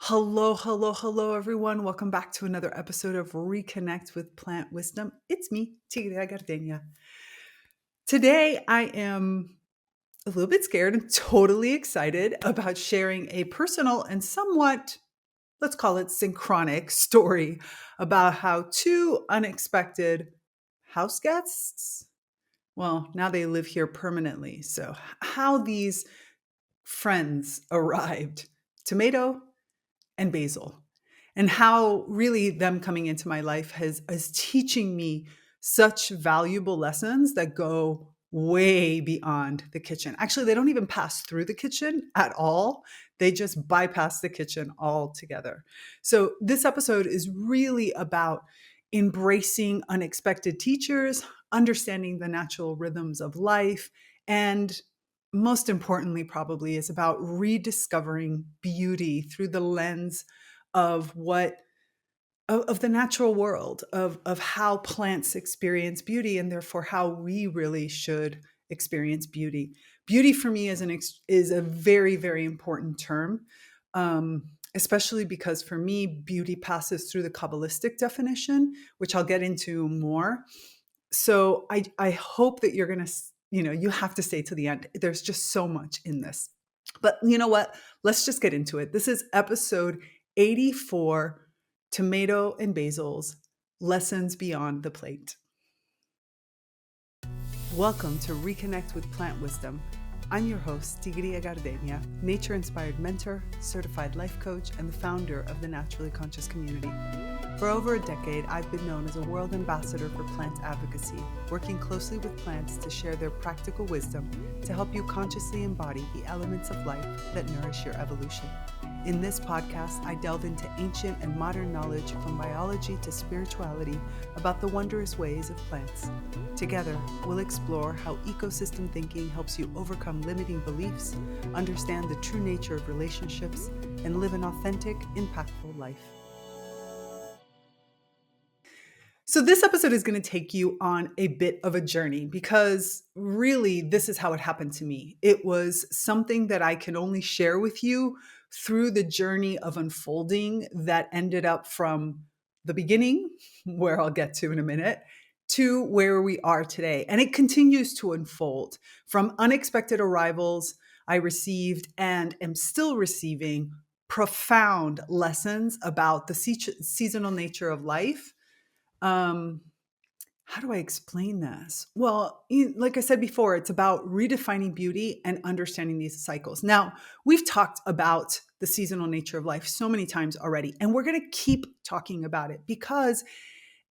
Hello, hello, hello, everyone. Welcome back to another episode of Reconnect with Plant Wisdom. It's me, Tigrilla. Today, I am a little bit scared and totally excited about sharing a personal and somewhat, let's call it synchronic story about how two unexpected house guests, well, now they live here permanently. So, how these friends arrived. Tomato and Basil, and how really them coming into my life is teaching me such valuable lessons that go way beyond the kitchen. Actually, they don't even pass through the kitchen at all. They just bypass the kitchen altogether. So this episode is really about embracing unexpected teachers, understanding the natural rhythms of life, and most importantly, probably, is about rediscovering beauty through the lens of of the natural world, of how plants experience beauty, and therefore how we really should experience beauty. Beauty for me is a very, very important term, especially because for me, beauty passes through the Kabbalistic definition, which I'll get into more. So I hope that you're going to, you have to stay to the end. There's just so much in this. But you know what? Let's just get into it. This is episode 84, Tomato and Basil's Lessons Beyond the Plate. Welcome to Reconnect with Plant Wisdom. I'm your host, Tigrilla, nature-inspired mentor, certified life coach, and the founder of the Naturally Conscious community. For over a decade, I've been known as a world ambassador for plant advocacy, working closely with plants to share their practical wisdom to help you consciously embody the elements of life that nourish your evolution. In this podcast, I delve into ancient and modern knowledge from biology to spirituality about the wondrous ways of plants. Together, we'll explore how ecosystem thinking helps you overcome limiting beliefs, understand the true nature of relationships, and live an authentic, impactful life. So this episode is going to take you on a bit of a journey because really this is how it happened to me. It was something that I can only share with you through the journey of unfolding that ended up from the beginning, where I'll get to in a minute, to where we are today. And it continues to unfold from unexpected arrivals I received and am still receiving profound lessons about the seasonal nature of life. um, how do I explain this? Well, like I said before, it's about redefining beauty and understanding these cycles. Now, we've talked about the seasonal nature of life so many times already, and we're going to keep talking about it because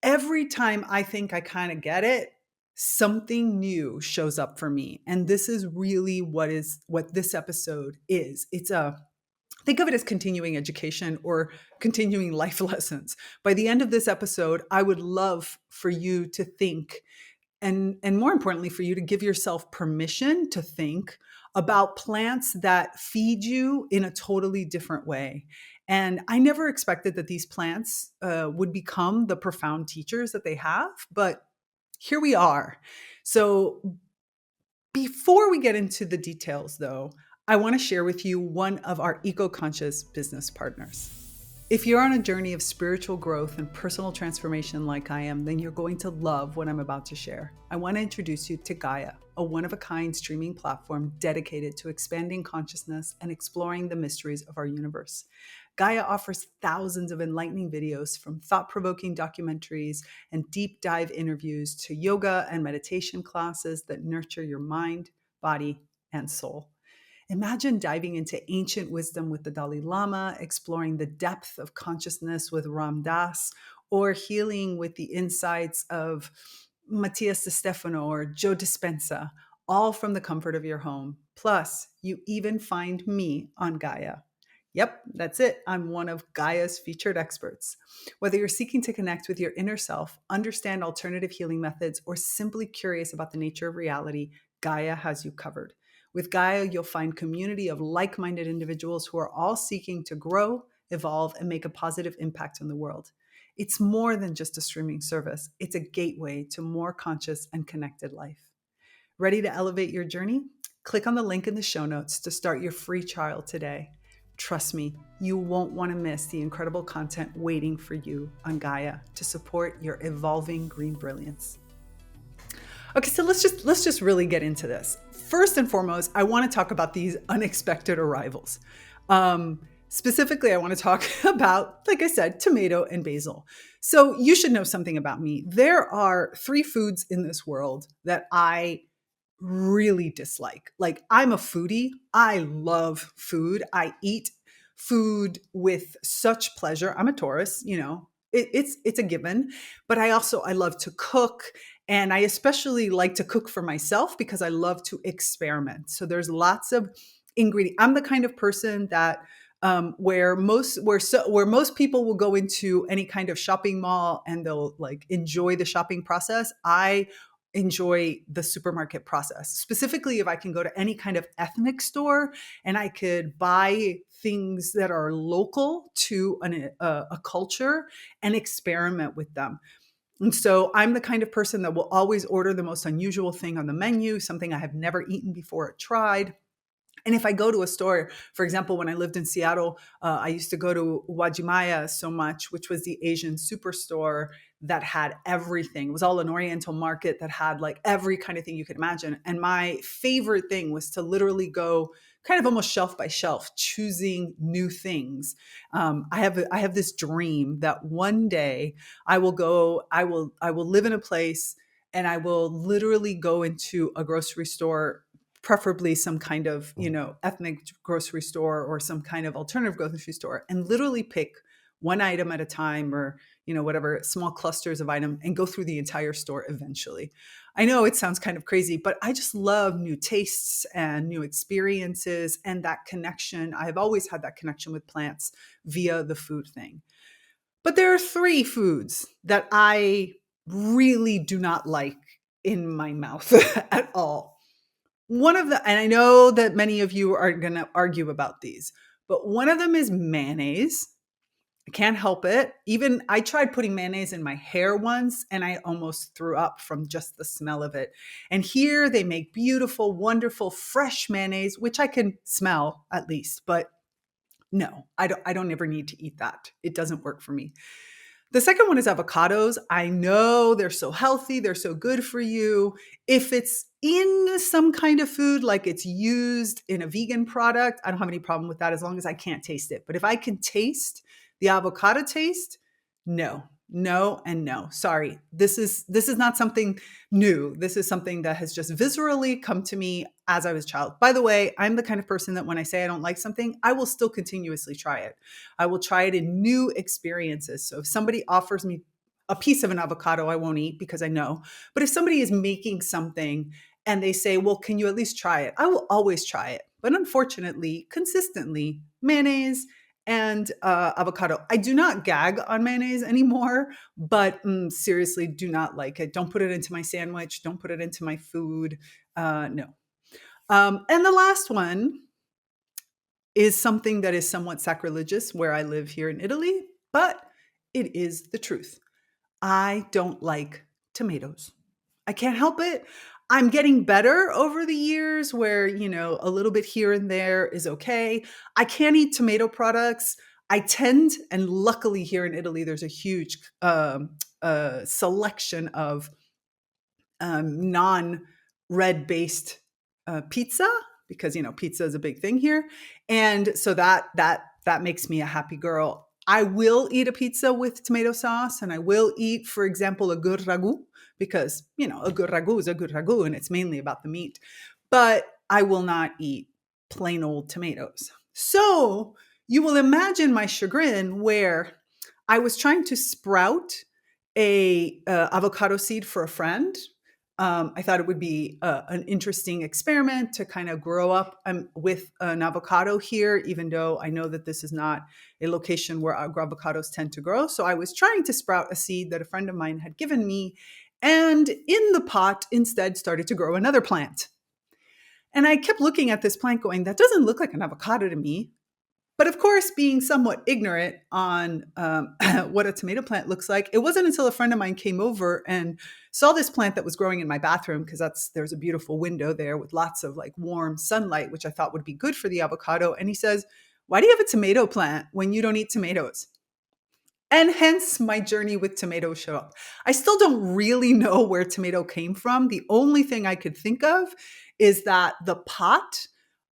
every time I think I kind of get it, something new shows up for me. And this is really what this episode is. Think of it as continuing education or continuing life lessons. By the end of this episode, I would love for you to think, and more importantly, for you to give yourself permission to think about plants that feed you in a totally different way. And I never expected that these plants would become the profound teachers that they have, but here we are. So before we get into the details, though, I want to share with you one of our eco-conscious business partners. If you're on a journey of spiritual growth and personal transformation like I am, then you're going to love what I'm about to share. I want to introduce you to Gaia, a one-of-a-kind streaming platform dedicated to expanding consciousness and exploring the mysteries of our universe. Gaia offers thousands of enlightening videos, from thought-provoking documentaries and deep dive interviews to yoga and meditation classes that nurture your mind, body, and soul. Imagine diving into ancient wisdom with the Dalai Lama, exploring the depth of consciousness with Ram Dass, or healing with the insights of Matthias De Stefano or Joe Dispenza, all from the comfort of your home. Plus, you even find me on Gaia. Yep, that's it. I'm one of Gaia's featured experts. Whether you're seeking to connect with your inner self, understand alternative healing methods, or simply curious about the nature of reality, Gaia has you covered. With Gaia, you'll find community of like-minded individuals who are all seeking to grow, evolve, and make a positive impact on the world. It's more than just a streaming service. It's a gateway to more conscious and connected life. Ready to elevate your journey? Click on the link in the show notes to start your free trial today. Trust me, you won't want to miss the incredible content waiting for you on Gaia to support your evolving green brilliance. Okay, so let's just really get into this. First and foremost, I want to talk about these unexpected arrivals. Specifically, I want to talk about, like I said, tomato and basil. So you should know something about me. There are 3 foods in this world that I really dislike. Like, I'm a foodie. I love food. I eat food with such pleasure. I'm a Taurus, it's a given. But I love to cook, and I especially like to cook for myself because I love to experiment. So there's lots of ingredients. I'm the kind of person that where most people will go into any kind of shopping mall and they'll like enjoy the shopping process. I enjoy the supermarket process. Specifically, if I can go to any kind of ethnic store and I could buy things that are local to a culture and experiment with them. And so I'm the kind of person that will always order the most unusual thing on the menu, something I have never eaten before or tried. And if I go to a store, for example, when I lived in Seattle, I used to go to Wajimaya so much, which was the Asian superstore that had everything. It was all an Oriental market that had like every kind of thing you could imagine. And my favorite thing was to literally go kind of almost shelf by shelf, choosing new things. I have this dream that one day I will live in a place and I will literally go into a grocery store, preferably some kind of, ethnic grocery store or some kind of alternative grocery store, and literally pick one item at a time, or, whatever, small clusters of item, and go through the entire store eventually. I know it sounds kind of crazy, but I just love new tastes and new experiences and that connection. I've always had that connection with plants via the food thing. But there are 3 foods that I really do not like in my mouth at all. And I know that many of you are going to argue about these, but one of them is mayonnaise. I can't help it. Even I tried putting mayonnaise in my hair once and I almost threw up from just the smell of it. And here they make beautiful, wonderful, fresh mayonnaise, which I can smell at least, but no, I don't ever need to eat that. It doesn't work for me. The second one is avocados. I know they're so healthy. They're so good for you. If it's in some kind of food, like it's used in a vegan product, I don't have any problem with that as long as I can't taste it. But if I can taste the avocado taste, no, and no. Sorry. This is not something new. This is something that has just viscerally come to me as I was a child. By the way, I'm the kind of person that when I say I don't like something, I will still continuously try it. I will try it in new experiences. So if somebody offers me a piece of an avocado, I won't eat because I know. But if somebody is making something and they say, well, can you at least try it? I will always try it. But unfortunately, consistently, mayonnaise and avocado. I do not gag on mayonnaise anymore, but seriously, do not like it. Don't put it into my sandwich. Don't put it into my food. No. And the last one is something that is somewhat sacrilegious where I live here in Italy, but it is the truth. I don't like tomatoes. I can't help it. I'm getting better over the years where, a little bit here and there is okay. I can't eat tomato products. I tend, and luckily here in Italy, there's a huge selection of non-red based pizza, because, pizza is a big thing here. And so that makes me a happy girl. I will eat a pizza with tomato sauce, and I will eat, for example, a good ragu, because, a good ragu is a good ragu and it's mainly about the meat. But I will not eat plain old tomatoes. So you will imagine my chagrin where I was trying to sprout a avocado seed for a friend. I thought it would be an interesting experiment to kind of grow up with an avocado here, even though I know that this is not a location where avocados tend to grow. So I was trying to sprout a seed that a friend of mine had given me, and in the pot instead started to grow another plant. And I kept looking at this plant going, that doesn't look like an avocado to me. But of course, being somewhat ignorant on what a tomato plant looks like, it wasn't until a friend of mine came over and saw this plant that was growing in my bathroom, because there's a beautiful window there with lots of like warm sunlight, which I thought would be good for the avocado. And he says, why do you have a tomato plant when you don't eat tomatoes? And hence my journey with tomato show up. I still don't really know where tomato came from. The only thing I could think of is that the pot,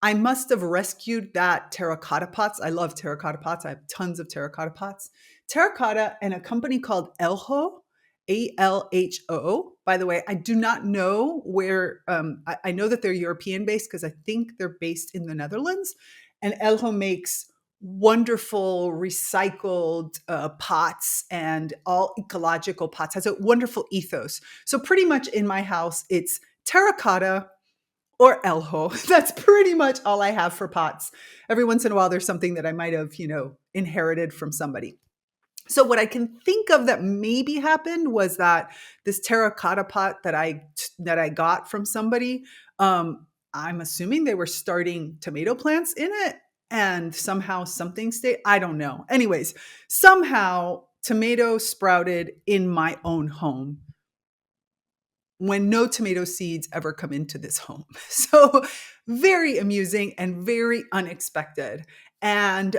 I must have rescued that terracotta pots. I love terracotta pots. I have tons of terracotta pots. Terracotta and a company called Elho, ALHO. By the way, I do not know where, I know that they're European based because I think they're based in the Netherlands. And Elho makes wonderful recycled pots and all ecological pots, has a wonderful ethos. So pretty much in my house, it's terracotta or elho. That's pretty much all I have for pots. Every once in a while, there's something that I might have, inherited from somebody. So what I can think of that maybe happened was that this terracotta pot that I got from somebody, I'm assuming they were starting tomato plants in it, and somehow something stayed. I don't know. Anyways, somehow tomato sprouted in my own home when no tomato seeds ever come into this home. So very amusing and very unexpected. And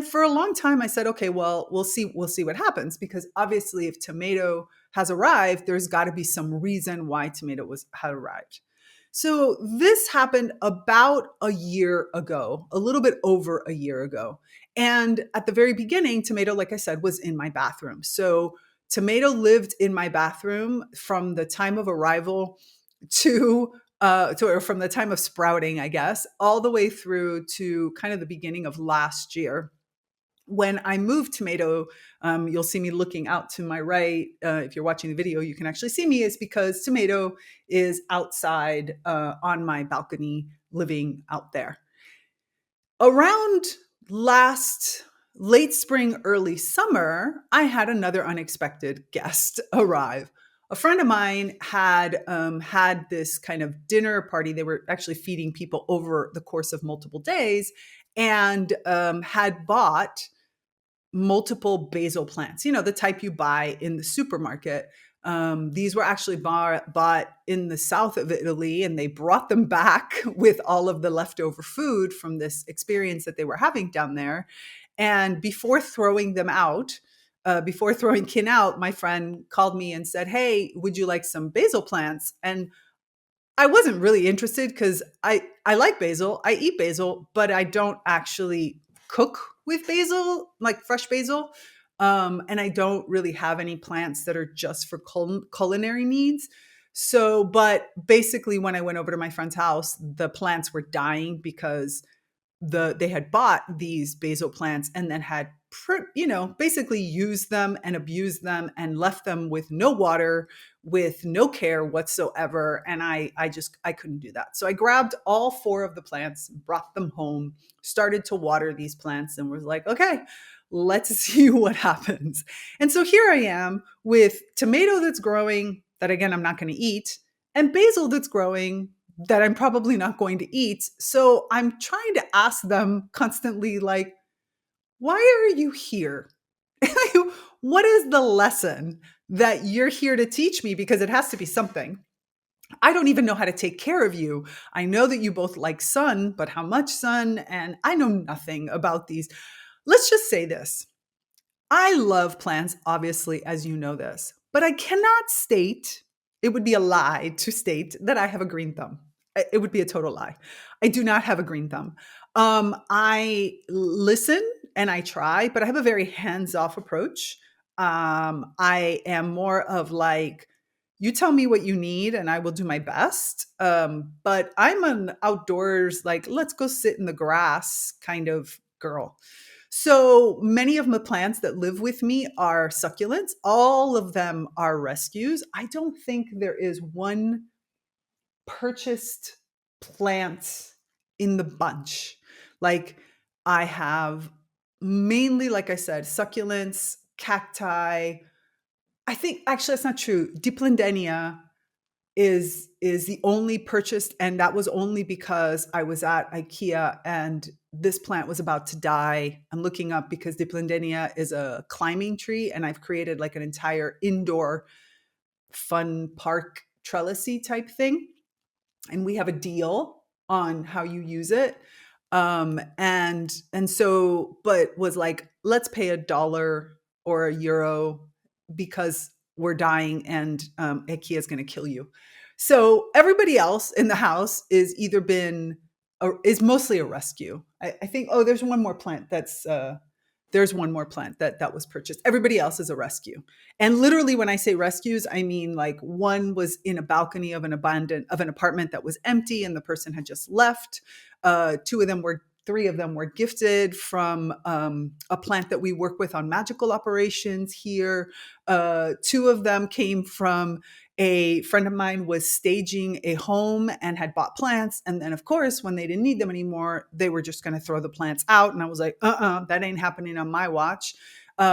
for a long time I said, okay, well, we'll see what happens, because obviously if tomato has arrived, there's got to be some reason why tomato had arrived. So this happened about a year ago, a little bit over a year ago. And at the very beginning, tomato, like I said, was in my bathroom. So tomato lived in my bathroom from the time of arrival or from the time of sprouting, I guess, all the way through to kind of the beginning of last year. When I moved tomato, you'll see me looking out to my right. If you're watching the video, you can actually see me. Is because tomato is outside on my balcony, living out there. Around last late spring, early summer, I had another unexpected guest arrive. A friend of mine had this kind of dinner party. They were actually feeding people over the course of multiple days, and had bought multiple basil plants, the type you buy in the supermarket. These were actually bought in the south of Italy, and they brought them back with all of the leftover food from this experience that they were having down there. And before throwing them out, before throwing kin out, my friend called me and said, "Hey, would you like some basil plants?" And I wasn't really interested because I like basil. I eat basil, but I don't actually cook with basil, like fresh basil. And I don't really have any plants that are just for culinary needs. So, but basically, when I went over to my friend's house, the plants were dying because they had bought these basil plants and then had basically used them and abused them and left them with no water, with no care whatsoever. And I couldn't do that. So I grabbed all four of the plants, brought them home, started to water these plants, and was like, okay, let's see what happens. And so here I am with tomato that's growing that, again, I'm not going to eat, and basil that's growing that I'm probably not going to eat. So I'm trying to ask them constantly, like, why are you here? What is the lesson that you're here to teach me? Because it has to be something. I don't even know how to take care of you. I know that you both like sun, but how much sun? And I know nothing about these. Let's just say this. I love plants, obviously, as you know this, but I cannot state, it would be a lie to state that I have a green thumb. It would be a total lie. I do not have a green thumb. I listen and I try, but I have a very hands-off approach. I am more of like, you tell me what you need and I will do my best. But I'm an outdoors, like, let's go sit in the grass kind of girl. So many of my plants that live with me are succulents. All of them are rescues. I don't think there is one purchased plant in the bunch. Like, I have mainly, like I said, succulents, cacti. I think actually that's not true. Diplandenia is the only purchased, and that was only because I was at IKEA and this plant was about to die. I'm looking up because Diplandenia is a climbing tree, and I've created like an entire indoor fun park trellisy type thing, and we have a deal on how you use it. But was like, let's pay $1 or €1 because we're dying and IKEA is going to kill you. So everybody else in the house is either been is mostly a rescue. I think. Oh, there's one more plant that was purchased. Everybody else is a rescue. And literally, when I say rescues, I mean like one was in a balcony of an apartment that was empty, and the person had just left. Three of them were gifted from a plant that we work with on magical operations here. Two of them came from a friend of mine was staging a home and had bought plants. And then, of course, when they didn't need them anymore, they were just going to throw the plants out. And I was like, that ain't happening on my watch.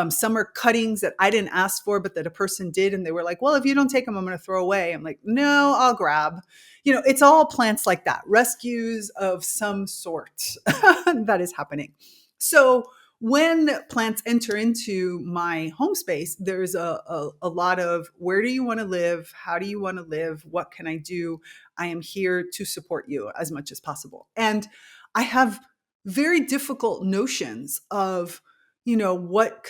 Some are cuttings that I didn't ask for, but that a person did. And they were like, well, if you don't take them, I'm going to throw away. I'm like, no, I'll grab. It's all plants like that, rescues of some sort that is happening. So when plants enter into my home space, there's a lot of where do you want to live? How do you want to live? What can I do? I am here to support you as much as possible. And I have very difficult notions of what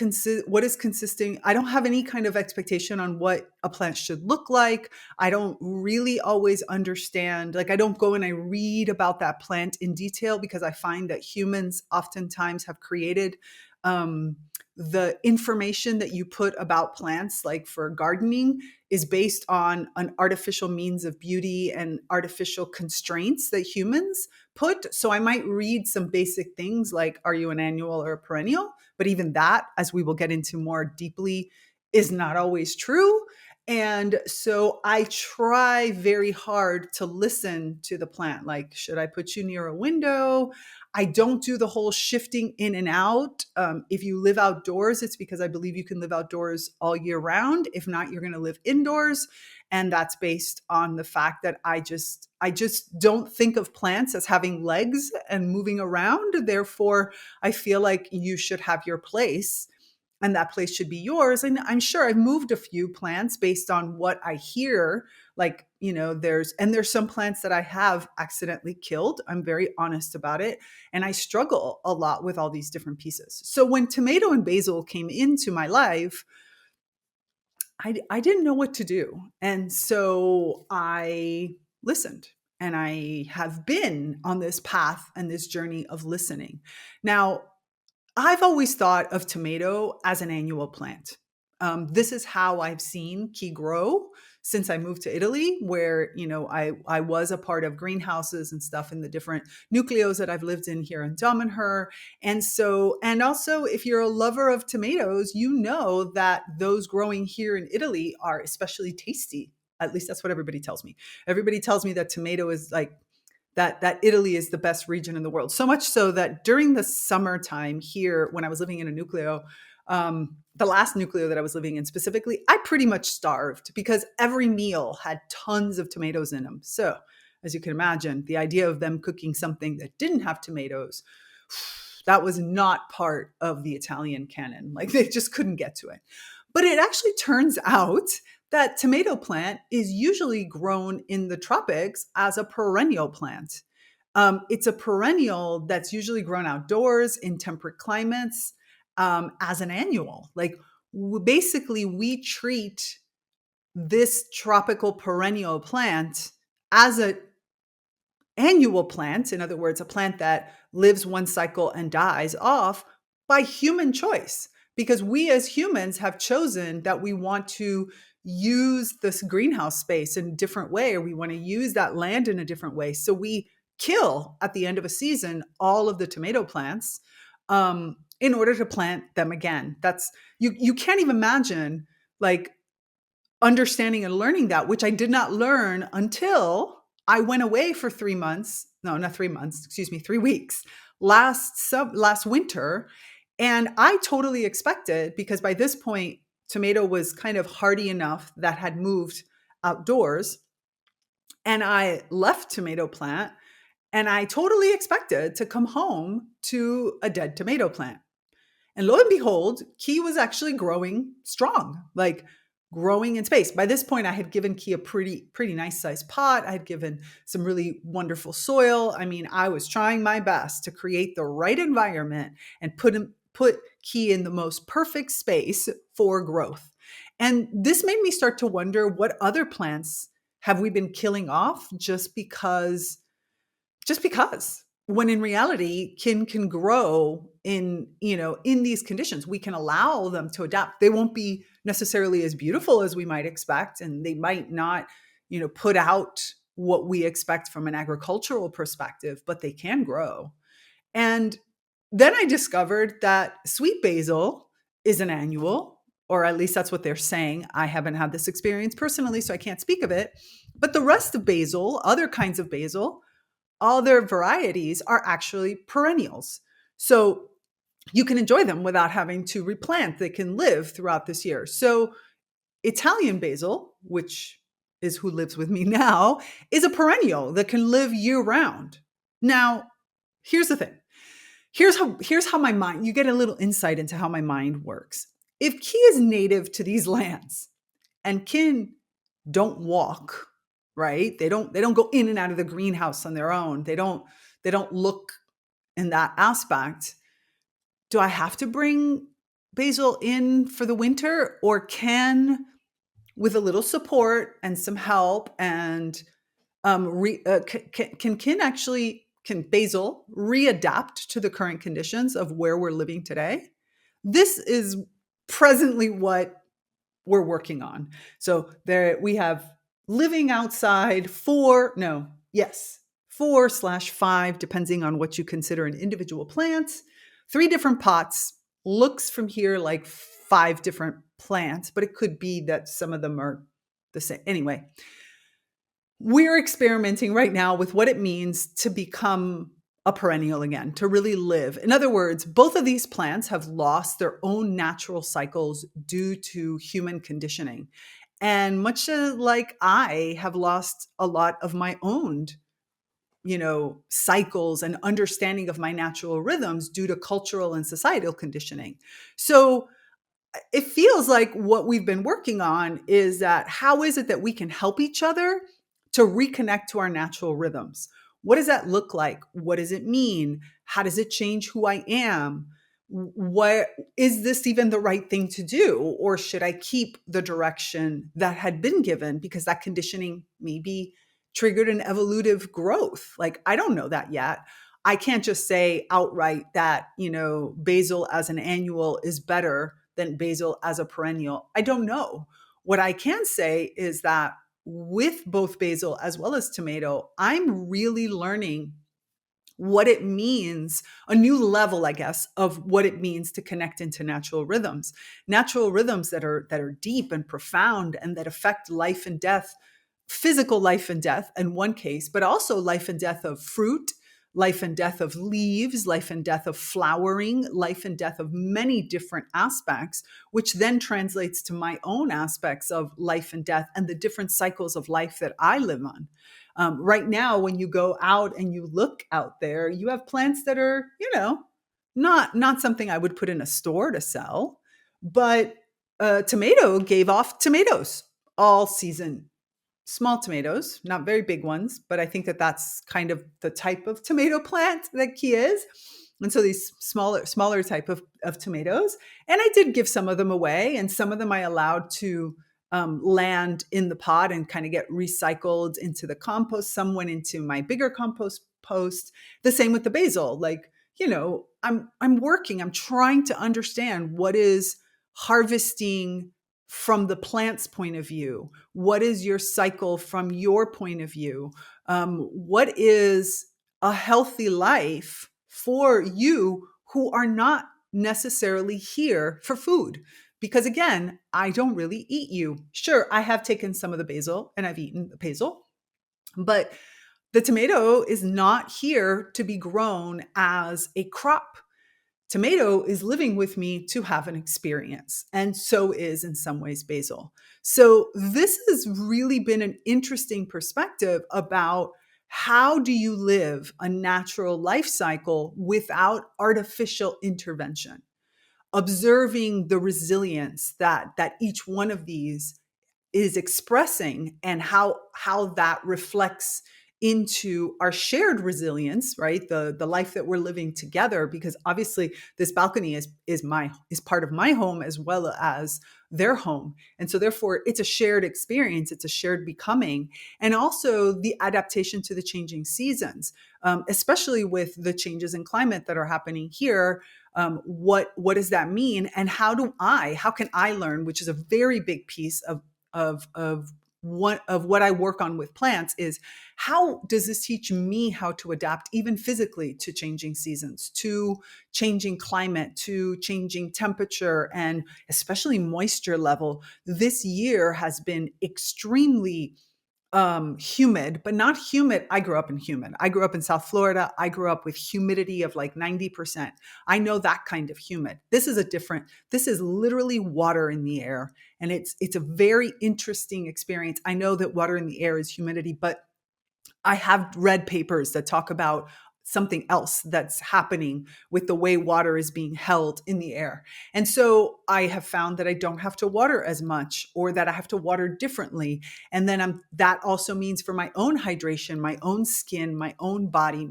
is consisting. I don't have any kind of expectation on what a plant should look like. I don't really always understand. Like, I don't go and I read about that plant in detail, because I find that humans oftentimes have created the information that you put about plants, like for gardening, is based on an artificial means of beauty and artificial constraints that humans put. So I might read some basic things like, are you an annual or a perennial? But even that, as we will get into more deeply, is not always true. And so I try very hard to listen to the plant. Like, should I put you near a window? I don't do the whole shifting in and out. If you live outdoors, it's because I believe you can live outdoors all year round. If not, you're going to live indoors. And that's based on the fact that I just don't think of plants as having legs and moving around. Therefore, I feel like you should have your place, and that place should be yours. And I'm sure I've moved a few plants based on what I hear. Like, there's some plants that I have accidentally killed. I'm very honest about it. And I struggle a lot with all these different pieces. So when tomato and basil came into my life, I didn't know what to do. And so I listened, and I have been on this path and this journey of listening. Now, I've always thought of tomato as an annual plant. This is how I've seen key grow since I moved to Italy, where I was a part of greenhouses and stuff in the different nucleos that I've lived in here in Domenher. And also, if you're a lover of tomatoes, you know that those growing here in Italy are especially tasty. At least that's what everybody tells me. Everybody tells me that tomato is like that Italy is the best region in the world. So much so that during the summertime here, when I was living in a nucleo, the last nucleo that I was living in specifically, I pretty much starved because every meal had tons of tomatoes in them. So as you can imagine, the idea of them cooking something that didn't have tomatoes, that was not part of the Italian canon. Like, they just couldn't get to it. But it actually turns out that tomato plant is usually grown in the tropics as a perennial plant. It's a perennial that's usually grown outdoors in temperate climates as an annual. Like, basically, we treat this tropical perennial plant as an annual plant. In other words, a plant that lives one cycle and dies off by human choice, because we as humans have chosen that we want to use this greenhouse space in a different way, or we want to use that land in a different way. So we kill at the end of a season all of the tomato plants in order to plant them again. That's you can't even imagine, like, understanding and learning that, which I did not learn until I went away for 3 months. No, not 3 months, excuse me, 3 weeks last winter. And I totally expected, because by this point, tomato was kind of hardy enough that had moved outdoors. And I left tomato plant, and I totally expected to come home to a dead tomato plant. And lo and behold, Key was actually growing strong. Like, growing in space. By this point, I had given Key a pretty nice sized pot. I had given some really wonderful soil. I mean, I was trying my best to create the right environment and put Key in the most perfect space for growth. And this made me start to wonder, what other plants have we been killing off just because, when in reality can grow in these conditions. We can allow them to adapt. They won't be necessarily as beautiful as we might expect, and they might not put out what we expect from an agricultural perspective, but they can grow. And then I discovered that sweet basil is an annual, or at least that's what they're saying. I haven't had this experience personally, so I can't speak of it. But the rest of basil, other kinds of basil, all their varieties are actually perennials. So you can enjoy them without having to replant. They can live throughout this year. So Italian basil, which is who lives with me now, is a perennial that can live year round. Now, here's the thing. Here's how my mind, you get a little insight into how my mind works. If Key is native to these lands and kin don't walk, right? They don't go in and out of the greenhouse on their own. They don't look in that aspect. Do I have to bring basil in for the winter, or with a little support and some help and can basil readapt to the current conditions of where we're living today? This is presently what we're working on. So there we have living outside 4/5, depending on what you consider an individual plant. 3 different pots. Looks from here like 5 different plants, but it could be that some of them are the same. Anyway, we're experimenting right now with what it means to become a perennial again, to really live. In other words, both of these plants have lost their own natural cycles due to human conditioning. And much like I have lost a lot of my own, cycles and understanding of my natural rhythms due to cultural and societal conditioning. So it feels like what we've been working on is that, how is it that we can help each other to reconnect to our natural rhythms? What does that look like? What does it mean? How does it change who I am? What is this even the right thing to do? Or should I keep the direction that had been given because that conditioning maybe triggered an evolutive growth? Like, I don't know that yet. I can't just say outright that, basil as an annual is better than basil as a perennial. I don't know. What I can say is that with both basil as well as tomato, I'm really learning what it means, a new level, I guess, of what it means to connect into natural rhythms that are deep and profound and that affect life and death, physical life and death in one case, but also life and death of fruit, life and death of leaves, life and death of flowering, life and death of many different aspects, which then translates to my own aspects of life and death and the different cycles of life that I live on. Right now, when you go out and you look out there, you have plants that are, not something I would put in a store to sell, but tomato gave off tomatoes all season. Small tomatoes, not very big ones, but I think that that's kind of the type of tomato plant that Key is. And so these smaller type of tomatoes. And I did give some of them away, and some of them I allowed to land in the pot and kind of get recycled into the compost. Some went into my bigger compost post. The same with the basil. Like, I'm trying to understand what is harvesting from the plant's point of view. What is your cycle from your point of view? What is a healthy life for you who are not necessarily here for food? Because again, I don't really eat you. Sure, I have taken some of the basil and I've eaten the basil, but the tomato is not here to be grown as a crop. Tomato is living with me to have an experience, and so is in some ways basil. So this has really been an interesting perspective about how do you live a natural life cycle without artificial intervention, observing the resilience that each one of these is expressing, and how that reflects into our shared resilience, right? The life that we're living together, because obviously this balcony is part of my home as well as their home. And so therefore it's a shared experience, it's a shared becoming, and also the adaptation to the changing seasons, especially with the changes in climate that are happening here. What does that mean, and how can I learn, which is a very big piece of what I work on with plants, is how does this teach me how to adapt even physically to changing seasons, to changing climate, to changing temperature, and especially moisture level. This year has been extremely humid, but not humid. I grew up in humid. I grew up in South Florida. I grew up with humidity of like 90%. I know that kind of humid. This is literally water in the air. And it's a very interesting experience. I know that water in the air is humidity, but I have read papers that talk about something else that's happening with the way water is being held in the air. And so I have found that I don't have to water as much, or that I have to water differently. And then that also means for my own hydration, my own skin, my own body,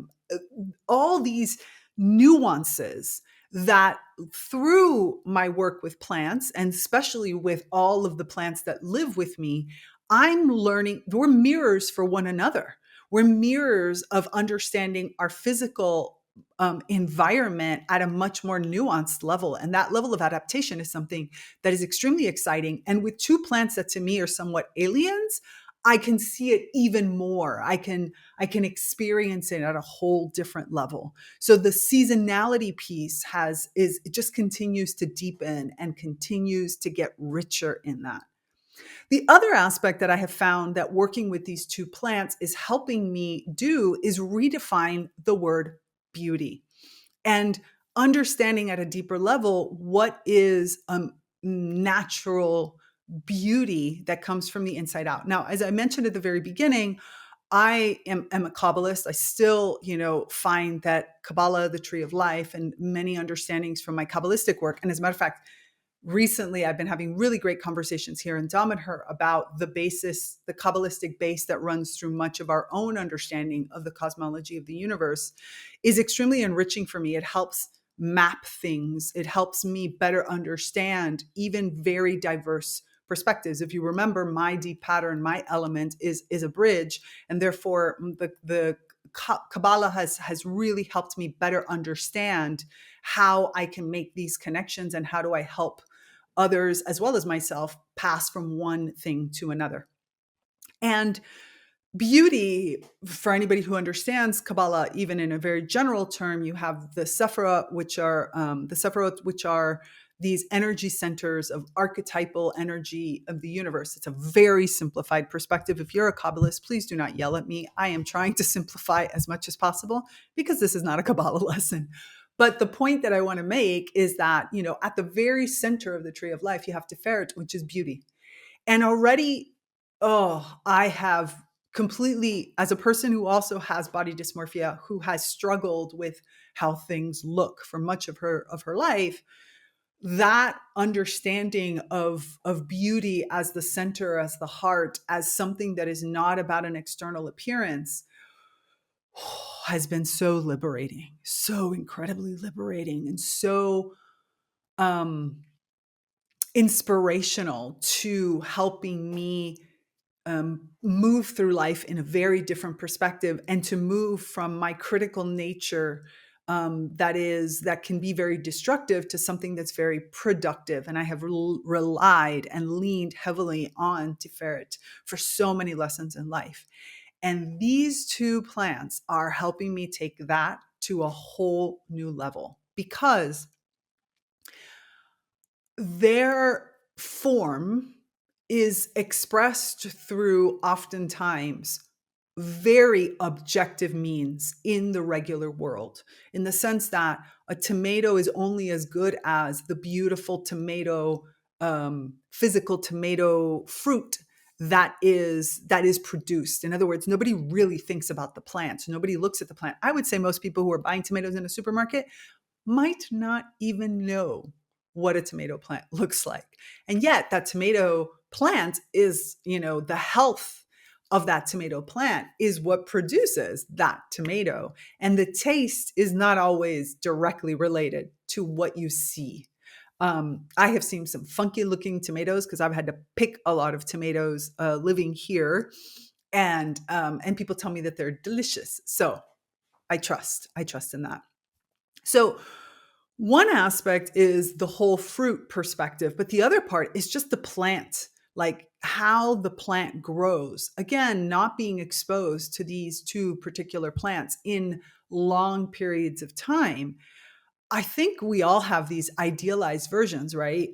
all these nuances that through my work with plants, and especially with all of the plants that live with me, I'm learning. We're mirrors for one another. We're mirrors of understanding our physical environment at a much more nuanced level. And that level of adaptation is something that is extremely exciting. And with two plants that to me are somewhat aliens, I can see it even more. I can experience it at a whole different level. So the seasonality piece it just continues to deepen and continues to get richer in that. The other aspect that I have found that working with these two plants is helping me do is redefine the word beauty, and understanding at a deeper level what is natural beauty that comes from the inside out. Now, as I mentioned at the very beginning, I am a Kabbalist. I still, find that Kabbalah, the tree of life, and many understandings from my Kabbalistic work. And as a matter of fact, recently I've been having really great conversations here in Damanhur about the Kabbalistic base that runs through much of our own understanding of the cosmology of the universe is extremely enriching for me. It helps map things. It helps me better understand even very diverse perspectives. If you remember, my deep pattern, my element is a bridge, and therefore the Kabbalah has really helped me better understand how I can make these connections, and how do I help others as well as myself pass from one thing to another. And beauty, for anybody who understands Kabbalah, even in a very general term, you have the Sephirot, which are these energy centers of archetypal energy of the universe. It's a very simplified perspective. If you're a Kabbalist, please do not yell at me. I am trying to simplify as much as possible because this is not a Kabbalah lesson. But the point that I want to make is that, at the very center of the tree of life, you have Tiferet, which is beauty. And already, I have completely, as a person who also has body dysmorphia, who has struggled with how things look for much of her life, that understanding of beauty as the center, as the heart, as something that is not about an external appearance, has been so liberating, so incredibly liberating, and so inspirational to helping me move through life in a very different perspective, and to move from my critical nature that can be very destructive to something that's very productive. And I have relied and leaned heavily on Tiferet for so many lessons in life. And these two plants are helping me take that to a whole new level, because their form is expressed through oftentimes very objective means in the regular world, in the sense that a tomato is only as good as the beautiful tomato, physical tomato fruit that is produced. In other words, nobody really thinks about the plant. Nobody looks at the plant. I would say most people who are buying tomatoes in a supermarket might not even know what a tomato plant looks like. And yet that tomato plant is, the health of that tomato plant is what produces that tomato. And the taste is not always directly related to what you see. I have seen some funky looking tomatoes because I've had to pick a lot of tomatoes living here, and people tell me that they're delicious. So I trust in that. So one aspect is the whole fruit perspective, but the other part is just the plant, like how the plant grows. Again, not being exposed to these two particular plants in long periods of time. I think we all have these idealized versions, right?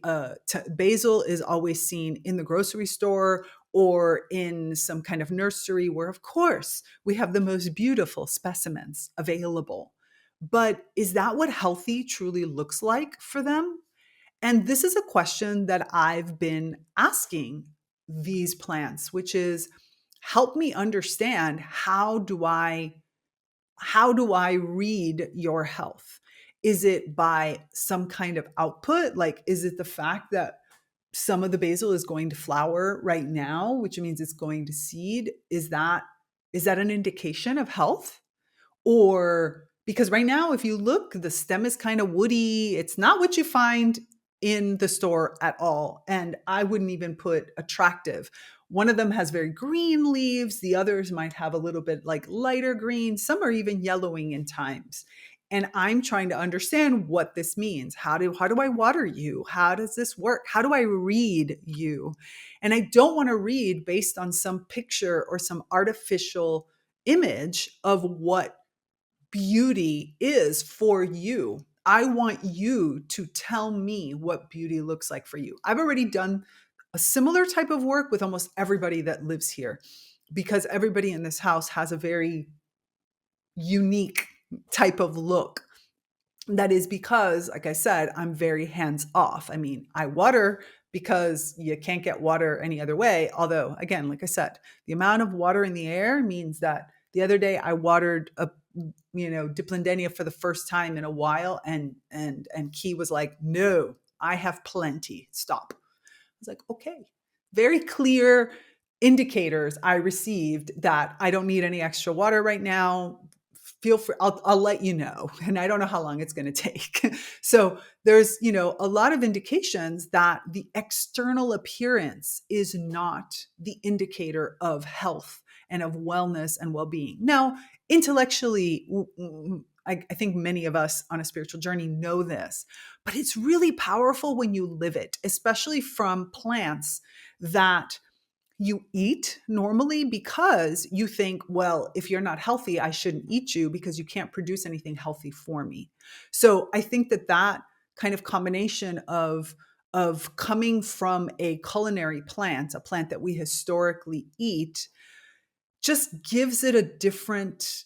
Basil is always seen in the grocery store or in some kind of nursery where, of course, we have the most beautiful specimens available. But is that what healthy truly looks like for them? And this is a question that I've been asking these plants, which is, help me understand, how do I read your health? Is it by some kind of output? Like, is it the fact that some of the basil is going to flower right now, which means it's going to seed? Is that an indication of health? Or because right now, if you look, the stem is kind of woody. It's not what you find in the store at all. And I wouldn't even put attractive. One of them has very green leaves. The others might have a little bit like lighter green. Some are even yellowing in times. And I'm trying to understand what this means. How do I water you? How does this work? How do I read you? And I don't want to read based on some picture or some artificial image of what beauty is for you. I want you to tell me what beauty looks like for you. I've already done a similar type of work with almost everybody that lives here because everybody in this house has a very unique type of look. That is because, like I said, I'm very hands off. I mean, I water because you can't get water any other way. Although, again, like I said, the amount of water in the air means that the other day I watered a Diplandenia for the first time in a while, and Key was like, "No, I have plenty. Stop." I was like, "Okay." Very clear indicators I received that I don't need any extra water right now. Feel free, I'll let you know. And I don't know how long it's going to take. So there's, a lot of indications that the external appearance is not the indicator of health and of wellness and well-being. Now, intellectually, I think many of us on a spiritual journey know this, but it's really powerful when you live it, especially from plants that you eat normally, because you think, well, if you're not healthy, I shouldn't eat you because you can't produce anything healthy for me. So I think that kind of combination of coming from a culinary plant, a plant that we historically eat, just gives it a different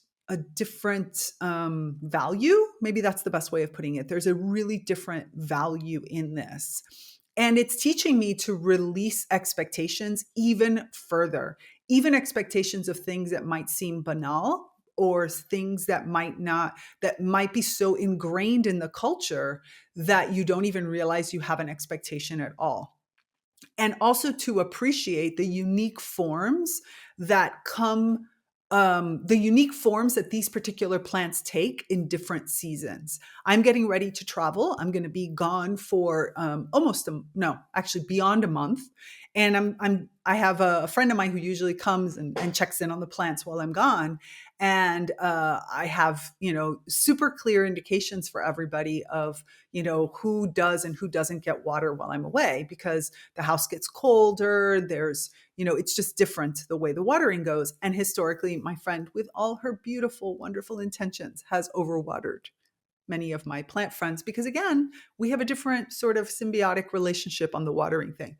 value. Maybe that's the best way of putting it. There's a really different value in this. And it's teaching me to release expectations even further, even expectations of things that might seem banal or things that might be so ingrained in the culture that you don't even realize you have an expectation at all. And also to appreciate that come the unique forms that these particular plants take in different seasons. I'm getting ready to travel. I'm going to be gone for actually beyond a month. And I have a friend of mine who usually comes and checks in on the plants while I'm gone. And I have, super clear indications for everybody of, who does and who doesn't get water while I'm away, because the house gets colder. It's just different the way the watering goes. And historically, my friend, with all her beautiful, wonderful intentions, has overwatered many of my plant friends because, again, we have a different sort of symbiotic relationship on the watering thing.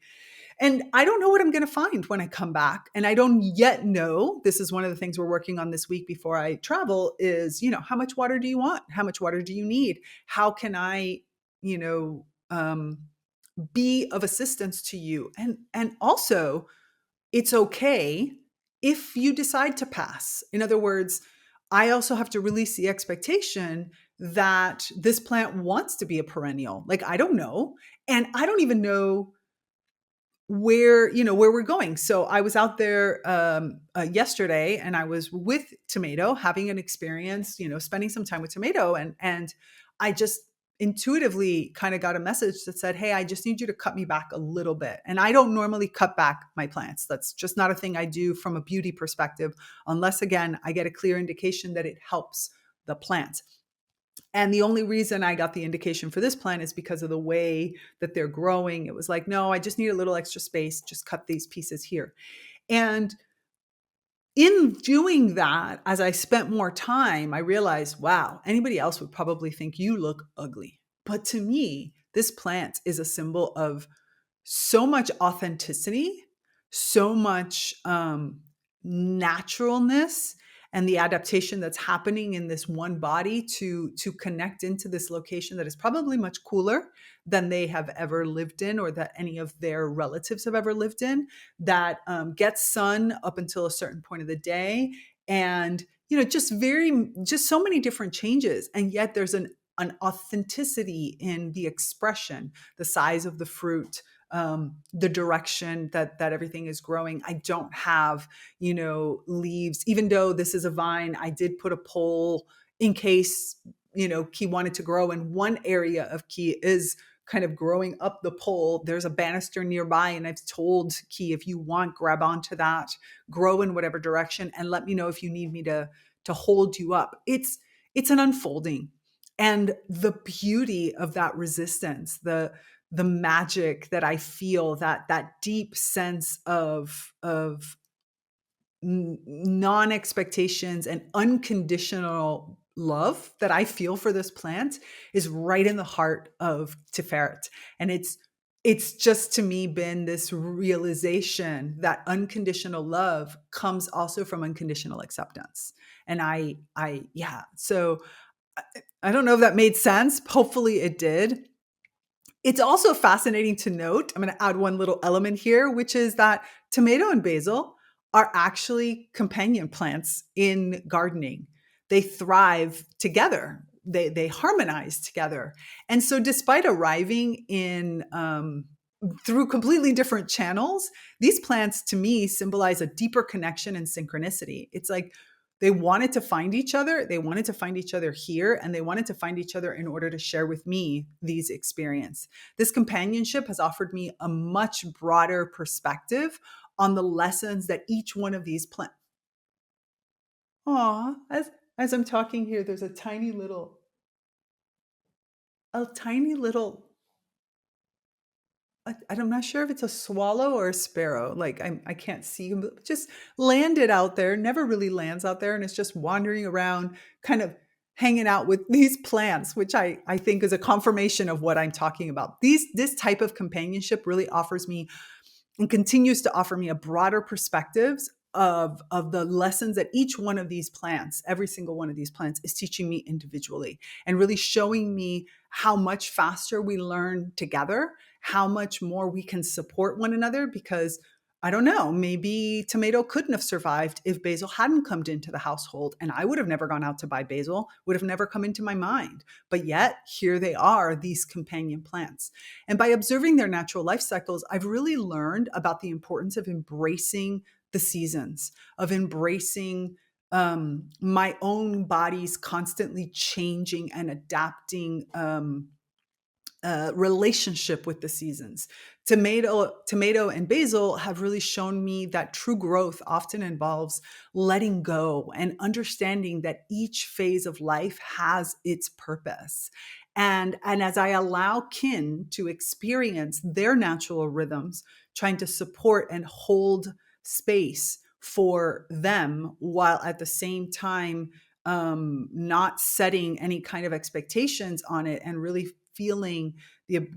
And I don't know what I'm going to find when I come back. And I don't yet know. This is one of the things we're working on this week before I travel is, how much water do you want? How much water do you need? How can I, be of assistance to you? And also, it's okay if you decide to pass. In other words, I also have to release the expectation that this plant wants to be a perennial. Like, I don't know. And I don't even know where we're going. So I was out there yesterday, and I was with Tomato having an experience, spending some time with Tomato, and I just intuitively kind of got a message that said, hey, I just need you to cut me back a little bit. And I don't normally cut back my plants. That's just not a thing I do from a beauty perspective, unless again I get a clear indication that it helps the plant. And the only reason I got the indication for this plant is because of the way that they're growing. It was like, no, I just need a little extra space. Just cut these pieces here. And in doing that, as I spent more time, I realized, wow, anybody else would probably think you look ugly. But to me, this plant is a symbol of so much authenticity, so much naturalness, and the adaptation that's happening in this one body to connect into this location that is probably much cooler than they have ever lived in, or that any of their relatives have ever lived in, that gets sun up until a certain point of the day, and just so many different changes, and yet there's an authenticity in the expression, the size of the fruit, the direction that everything is growing. I don't have, leaves. Even though this is a vine, I did put a pole in case, Key wanted to grow. And one area of Key is kind of growing up the pole. There's a banister nearby, and I've told Key, if you want, grab onto that, grow in whatever direction, and let me know if you need me to hold you up. It's an unfolding. And the beauty of that resistance, the magic that I feel, that deep sense of non-expectations and unconditional love that I feel for this plant is right in the heart of Tiferet. And it's just, to me, been this realization that unconditional love comes also from unconditional acceptance. And yeah. So I don't know if that made sense. Hopefully it did. It's also fascinating to note, I'm going to add one little element here, which is that tomato and basil are actually companion plants in gardening. They thrive together. They harmonize together. And so despite arriving in through completely different channels, these plants to me symbolize a deeper connection and synchronicity. It's like they wanted to find each other. They wanted to find each other here, and they wanted to find each other in order to share with me these experiences. This companionship has offered me a much broader perspective on the lessons that each one of these plants. Aw, as I'm talking here, there's a tiny little I'm not sure if it's a swallow or a sparrow. Like I can't see him, but just landed out there, never really lands out there. And it's just wandering around, kind of hanging out with these plants, which I think is a confirmation of what I'm talking about. This type of companionship really offers me and continues to offer me a broader perspectives of the lessons that each one of these plants, every single one of these plants, is teaching me individually, and really showing me how much faster we learn together, how much more we can support one another. Because I don't know, maybe tomato couldn't have survived if basil hadn't come into the household, and I would have never gone out to buy basil, would have never come into my mind. But yet here they are, these companion plants. And by observing their natural life cycles, I've really learned about the importance of embracing the seasons, of embracing my own body's constantly changing and adapting relationship with the seasons. Tomato and basil have really shown me that true growth often involves letting go and understanding that each phase of life has its purpose. And as I allow kin to experience their natural rhythms, trying to support and hold space for them while at the same time not setting any kind of expectations on it, and really feeling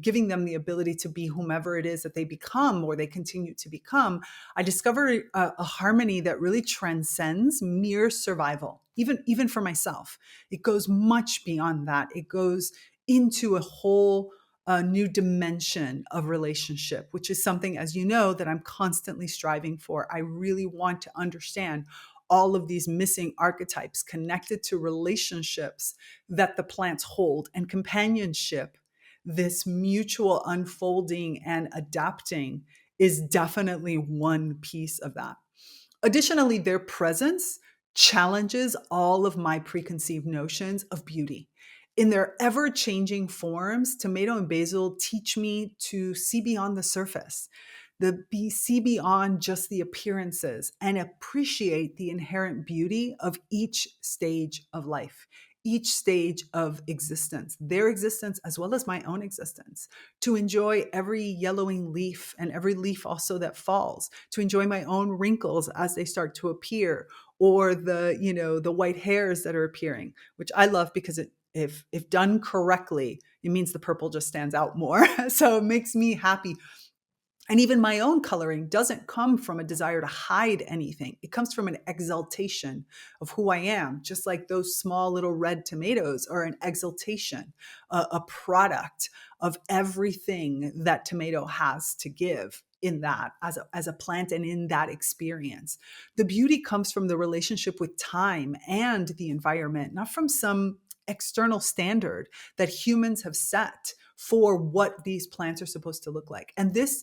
giving them the ability to be whomever it is that they become or they continue to become, I discovered a harmony that really transcends mere survival, even for myself. It goes much beyond that. It goes into a whole new dimension of relationship, which is something, as you know, that I'm constantly striving for. I really want to understand all of these missing archetypes connected to relationships that the plants hold, and companionship, this mutual unfolding and adapting, is definitely one piece of that. Additionally, their presence challenges all of my preconceived notions of beauty. In their ever changing forms, tomato and basil teach me to see beyond the surface, see beyond just the appearances, and appreciate the inherent beauty of each stage of life, each stage of existence, their existence as well as my own existence, to enjoy every yellowing leaf and every leaf also that falls, to enjoy my own wrinkles as they start to appear, or the white hairs that are appearing, which I love because if done correctly, it means the purple just stands out more. So it makes me happy. And even my own coloring doesn't come from a desire to hide anything. It comes from an exaltation of who I am, just like those small little red tomatoes are an exaltation, a product of everything that tomato has to give in that as a plant and in that experience. The beauty comes from the relationship with time and the environment, not from some external standard that humans have set for what these plants are supposed to look like. And this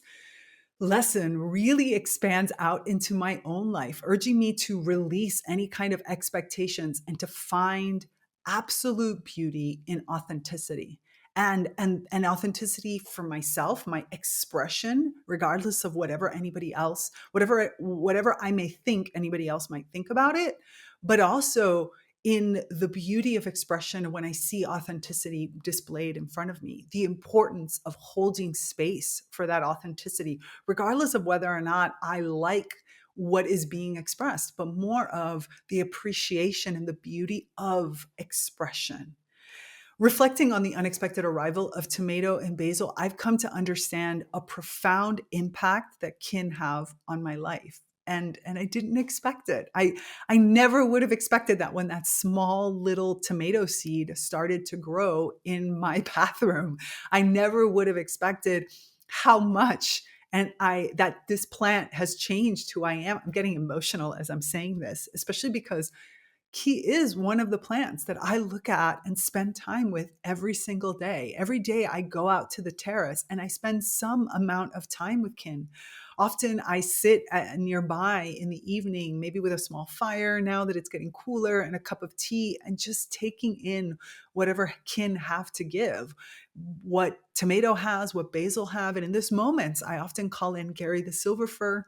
lesson really expands out into my own life, urging me to release any kind of expectations and to find absolute beauty in authenticity. And authenticity for myself, my expression, regardless of whatever anybody else, whatever I may think anybody else might think about it, but also in the beauty of expression when I see authenticity displayed in front of me, the importance of holding space for that authenticity, regardless of whether or not I like what is being expressed, but more of the appreciation and the beauty of expression. Reflecting on the unexpected arrival of tomato and basil, I've come to understand a profound impact that kin have on my life. And I didn't expect it. I never would have expected that when that small little tomato seed started to grow in my bathroom. I never would have expected how much and I that this plant has changed who I am. I'm getting emotional as I'm saying this, especially because he is one of the plants that I look at and spend time with every single day. Every day I go out to the terrace and I spend some amount of time with kin. Often I sit nearby in the evening, maybe with a small fire now that it's getting cooler and a cup of tea, and just taking in whatever kin have to give, what tomato has, what basil have. And in this moment, I often call in Gary the silver fir,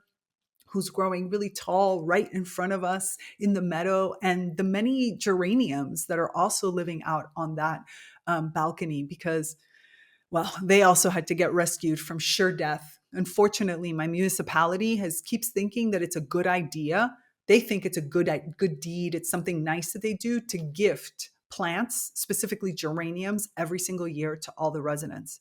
who's growing really tall right in front of us in the meadow, and the many geraniums that are also living out on that balcony because, well, they also had to get rescued from sure death. Unfortunately, my municipality keeps thinking that it's a good idea. They think it's a good deed. It's something nice that they do to gift plants, specifically geraniums, every single year to all the residents.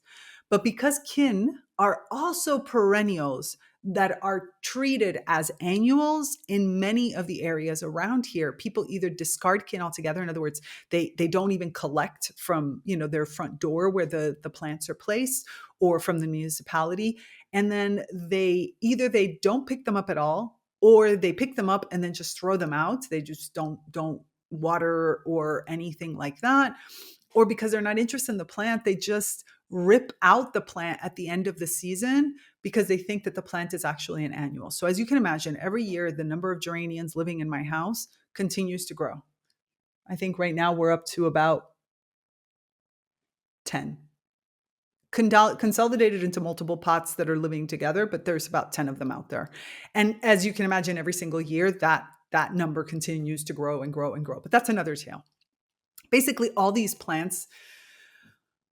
But because kin are also perennials that are treated as annuals in many of the areas around here, people either discard kin altogether. In other words, they don't even collect from their front door where the plants are placed, or from the municipality. And then they don't pick them up at all, or they pick them up and then just throw them out. They just don't water or anything like that. Or because they're not interested in the plant, they just rip out the plant at the end of the season because they think that the plant is actually an annual. So as you can imagine, every year the number of geraniums living in my house continues to grow. I think right now we're up to about 10. Consolidated into multiple pots that are living together, but there's about 10 of them out there. And as you can imagine, every single year that number continues to grow and grow and grow. But that's another tale. Basically, all these plants,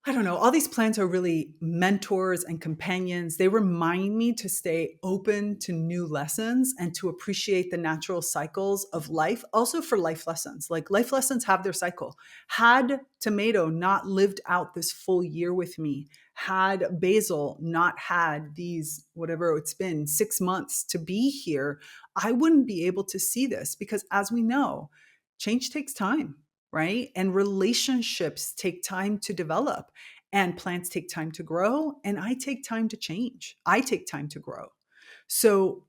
I don't know, all these plants are really mentors and companions. They remind me to stay open to new lessons and to appreciate the natural cycles of life, also for life lessons. Like, life lessons have their cycle. Had tomato not lived out this full year with me, had basil not had these, whatever it's been, 6 months to be here, I wouldn't be able to see this because, as we know, change takes time, right? And relationships take time to develop, and plants take time to grow, and I take time to change. I take time to grow. So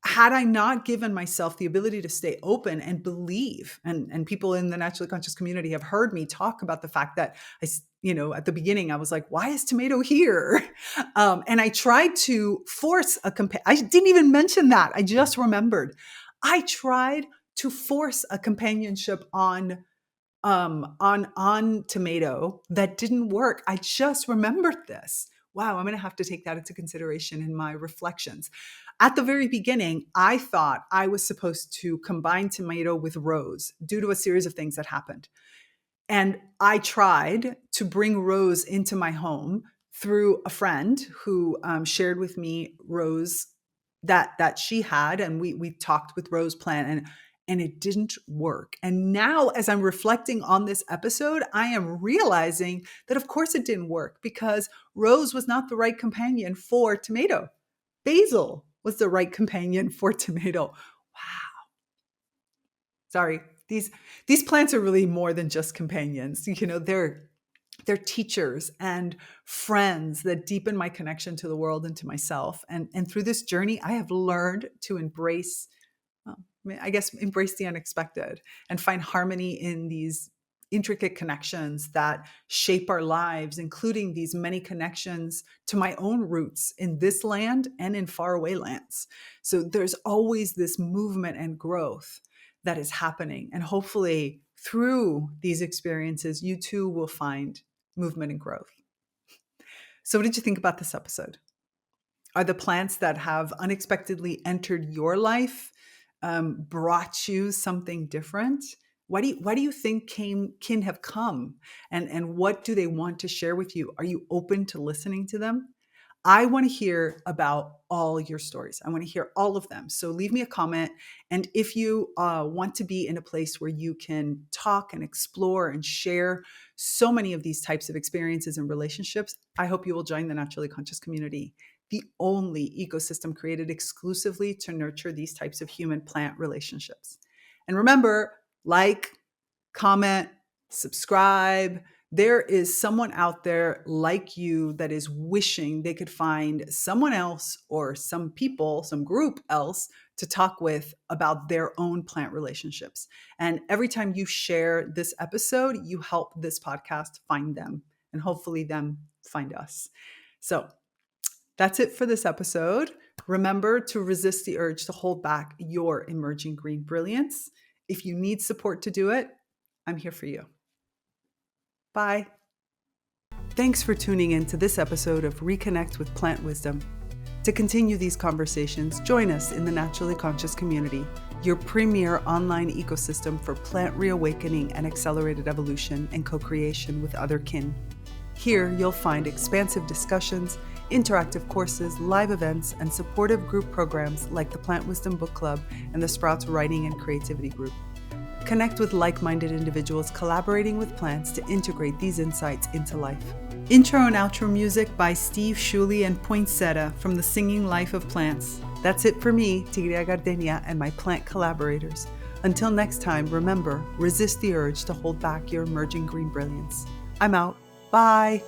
had I not given myself the ability to stay open and believe, and people in the naturally conscious community have heard me talk about the fact that at the beginning, I was like, why is tomato here? And I tried to force I didn't even mention that. I just remembered. I tried to force a companionship on tomato that didn't work. I just remembered this. Wow, I'm going to have to take that into consideration in my reflections. At the very beginning, I thought I was supposed to combine tomato with rose due to a series of things that happened. And I tried to bring rose into my home through a friend who shared with me rose that she had, and we talked with rose plant, and it didn't work. And now, as I'm reflecting on this episode, I am realizing that of course it didn't work because rose was not the right companion for tomato. Basil was the right companion for tomato. Wow. Sorry. These plants are really more than just companions. They're teachers and friends that deepen my connection to the world and to myself. And through this journey, I have learned to embrace the unexpected and find harmony in these intricate connections that shape our lives, including these many connections to my own roots in this land and in faraway lands. So there's always this movement and growth that is happening. And hopefully through these experiences, you too will find movement and growth. So what did you think about this episode? Are the plants that have unexpectedly entered your life brought you something different? Why do you think can have come? And what do they want to share with you? Are you open to listening to them? I want to hear about all your stories. I want to hear all of them. So leave me a comment. And if you want to be in a place where you can talk and explore and share so many of these types of experiences and relationships, I hope you will join the Naturally Conscious community, the only ecosystem created exclusively to nurture these types of human-plant relationships. And remember, like, comment, subscribe. There is someone out there like you that is wishing they could find someone else or some people, some group else to talk with about their own plant relationships. And every time you share this episode, you help this podcast find them and hopefully them find us. So that's it for this episode. Remember to resist the urge to hold back your emerging green brilliance. If you need support to do it, I'm here for you. Bye. Thanks for tuning in to this episode of ReConnect with Plant Wisdom. To continue these conversations, join us in the Naturally Conscious community, your premier online ecosystem for plant reawakening and accelerated evolution and co-creation with other kin. Here, you'll find expansive discussions, interactive courses, live events, and supportive group programs like the Plant Wisdom Book Club and the Sprouts Writing and Creativity Group. Connect with like-minded individuals collaborating with plants to integrate these insights into life. Intro and outro music by Steve Shuley and Poinsettia from The Singing Life of Plants. That's it for me, Tigrilla Gardenia, and my plant collaborators. Until next time, remember, resist the urge to hold back your emerging green brilliance. I'm out. Bye.